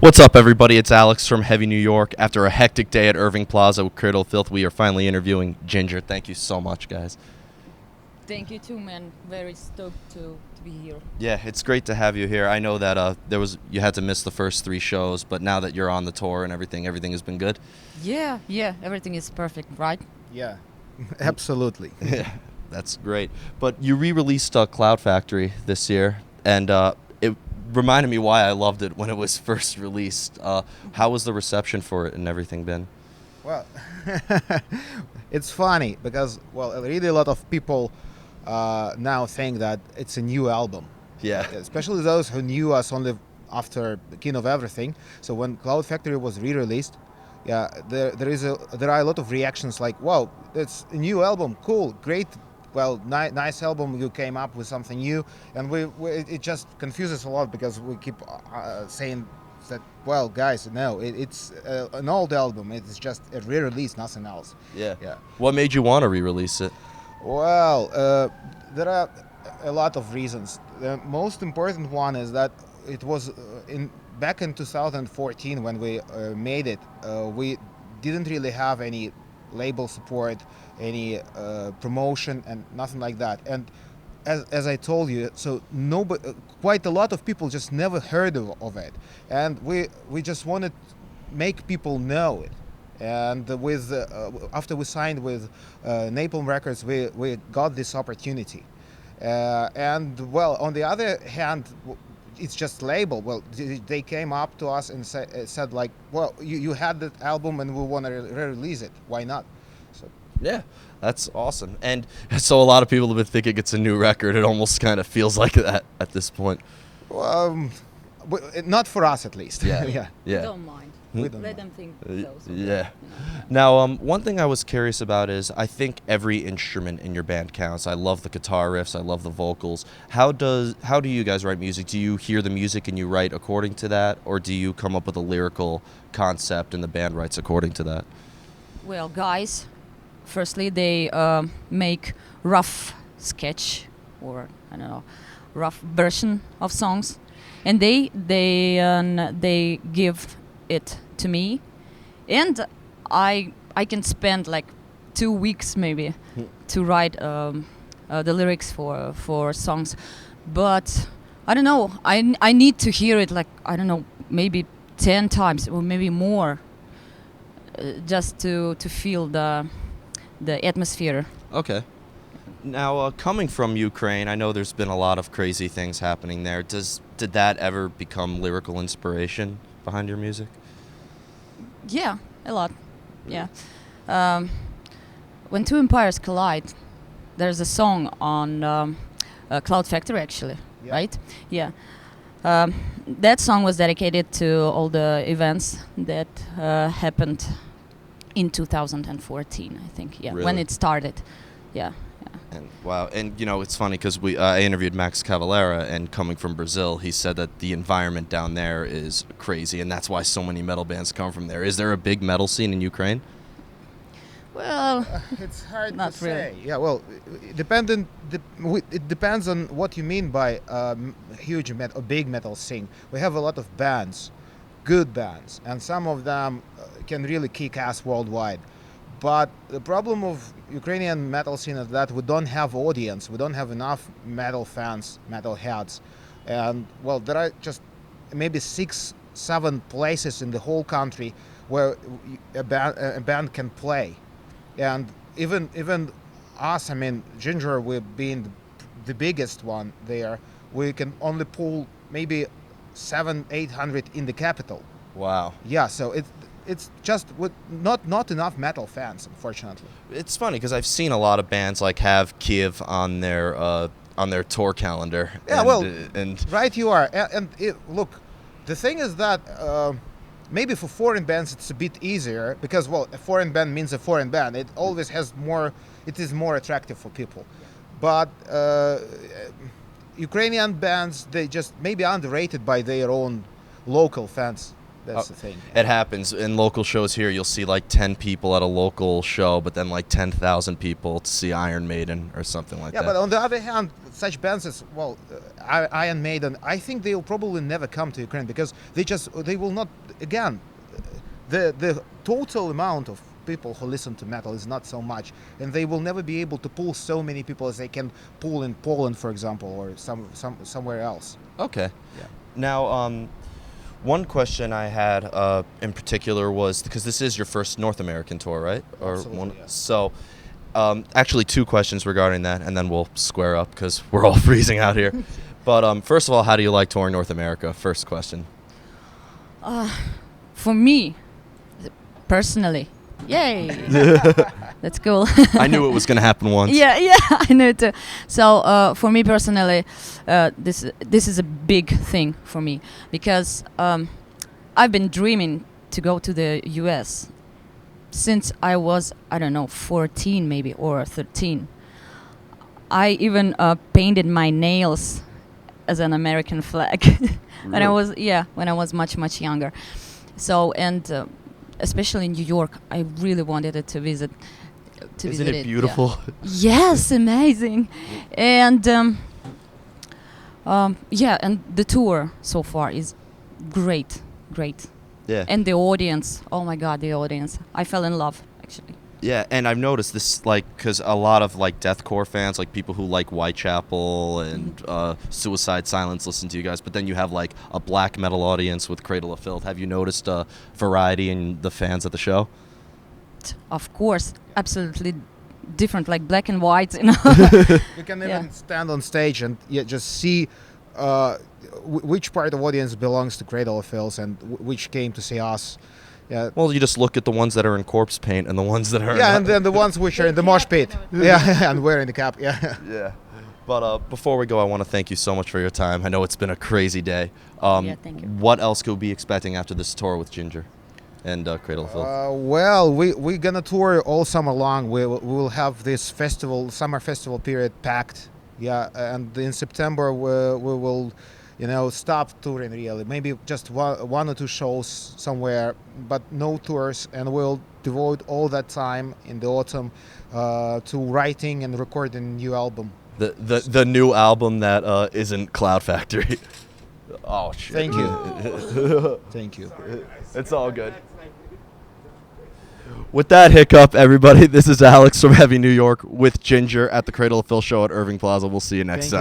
What's up, everybody? It's Alex from Heavy New York. After a hectic day at Irving Plaza with Cradle of Filth, we are finally interviewing Jinjer. Thank you so much, guys. Thank you too, man. Very stoked to be here. Yeah, it's great to have you here. I know that you had to miss the first three shows, but now that you're on the tour and everything has been good. Yeah, everything is perfect, right? Yeah, absolutely. Yeah, that's great. But you re-released Cloud Factory this year, and it reminded me why I loved it when it was first released. How was the reception for it and everything been? Well, it's funny because, really a lot of people now think that it's a new album. Yeah. Especially those who knew us only after the King of Everything. So when Cloud Factory was re-released, yeah, there are a lot of reactions like, "Wow, it's a new album, cool, great, nice album. You came up with something new," and it just confuses a lot because we keep saying that, well, guys, no, it's an old album. It's just a re-release, nothing else. Yeah. Yeah. What made you want to re-release it? Well, there are a lot of reasons. The most important one is that it was back in 2014 when we made it. We didn't really have any label support, any promotion, and nothing like that. And as I told you, so quite a lot of people just never heard of it, and we just wanted to make people know it. And with after we signed with Napalm Records, we got this opportunity. And well, on the other hand, it's just label. Well, they came up to us and said like, well, you had that album and we want to re-release it. Why not? So Yeah, that's awesome. And so a lot of people have been thinking it's a new record. It almost kind of feels like that at this point. not for us at least. Yeah. Yeah. Don't mind. We don't Let mind. them think so. Yeah. You know. Now, one thing I was curious about is I think every instrument in your band counts. I love the guitar riffs. I love the vocals. How do you guys write music? Do you hear the music and you write according to that, or do you come up with a lyrical concept and the band writes according to that? Well, guys, firstly they make rough sketch or I don't know, rough version of songs, and they give it to me, and I can spend like 2 weeks maybe to write the lyrics for songs, but I don't know. I need to hear it like I don't know, maybe 10 times or maybe more, just to feel the atmosphere. Okay. Now, coming from Ukraine, I know there's been a lot of crazy things happening there. Did that ever become lyrical inspiration behind your music? Yeah, a lot. Yeah. When two empires collide, there's a song on Cloud Factory, actually, Yeah. right? Yeah. That song was dedicated to all the events that happened in 2014, I think. Yeah, when Really? it started. Yeah. And wow, and it's funny because I interviewed Max Cavalera, and coming from Brazil, he said that the environment down there is crazy, and that's why so many metal bands come from there. Is there a big metal scene in Ukraine? Well, It's hard Not to really. say. Yeah, well, it depends on what you mean by huge metal, big metal scene. We have a lot of bands, good bands, and some of them can really kick ass worldwide. But the problem of Ukrainian metal scene is that we don't have audience. We don't have enough metal fans, metal heads, and well, there are just maybe 6, 7 places in the whole country where a band can play. And even us, I mean, Jinjer, we've been the biggest one there. We can only pull maybe 700-800 in the capital. Wow. Yeah, so it's just with not enough metal fans, unfortunately. It's funny because I've seen a lot of bands like have Kiev on their tour calendar. Yeah, and, well, and right you are. Look, the thing is that maybe for foreign bands it's a bit easier because, well, a foreign band means a foreign band. It always has more. It is more attractive for people. But Ukrainian bands, they just maybe underrated by their own local fans. That's the thing. It happens in local shows here. You'll see like 10 people at a local show, but then like 10,000 people to see Iron Maiden or something like Yeah, that. but on the other hand, such bands as Iron Maiden, I think they'll probably never come to Ukraine because they will not. Again, the total amount of people who listen to metal is not so much, and they will never be able to pull so many people as they can pull in Poland, for example, or somewhere else. Okay. Yeah. Now, one question I had in particular was because this is your first North American tour, right? Absolutely, yeah. So, actually, two questions regarding that, and then we'll square up because we're all freezing out here. But first of all, how do you like touring North America? First question. For me, personally, yay, that's cool. I knew it was going to happen once. Yeah, I know too. So for me personally, this is a big thing for me because I've been dreaming to go to the U.S. since I was 14 maybe or 13. I even painted my nails as an American flag when I was much younger. So and especially in New York, I really wanted it to visit. Isn't it beautiful? Yeah. Yes, amazing. And and the tour so far is great. Yeah. And the audience, oh my God, the audience! I fell in love actually. Yeah, and I've noticed this, like, because a lot of, like, deathcore fans, like, people who like Whitechapel and Suicide Silence listen to you guys, but then you have, like, a black metal audience with Cradle of Filth. Have you noticed a variety in the fans at the show? Of course, absolutely different, like black and white, you know. You can even Yeah. stand on stage and just see which part of the audience belongs to Cradle of Filth and which came to see us. Yeah. Well, you just look at the ones that are in corpse paint and the ones that are... Yeah, and then the ones which are in the mosh pit. Yeah, and wearing the cap. Yeah. Yeah. But before we go, I want to thank you so much for your time. I know it's been a crazy day. Yeah, thank you. What else could we be expecting after this tour with Jinjer and Cradle of Filth? Well, we're gonna tour all summer long. We will have this summer festival period packed. Yeah, and in September we will, stop touring really. Maybe just one or two shows somewhere, but no tours. And we'll devote all that time in the autumn to writing and recording a new album. The new album that isn't Cloud Factory. Oh shit! Thank you. Thank you. It's all good. With that hiccup, everybody, this is Alex from Heavy New York with Jinjer at the Cradle of Filth show at Irving Plaza. We'll see you next Thank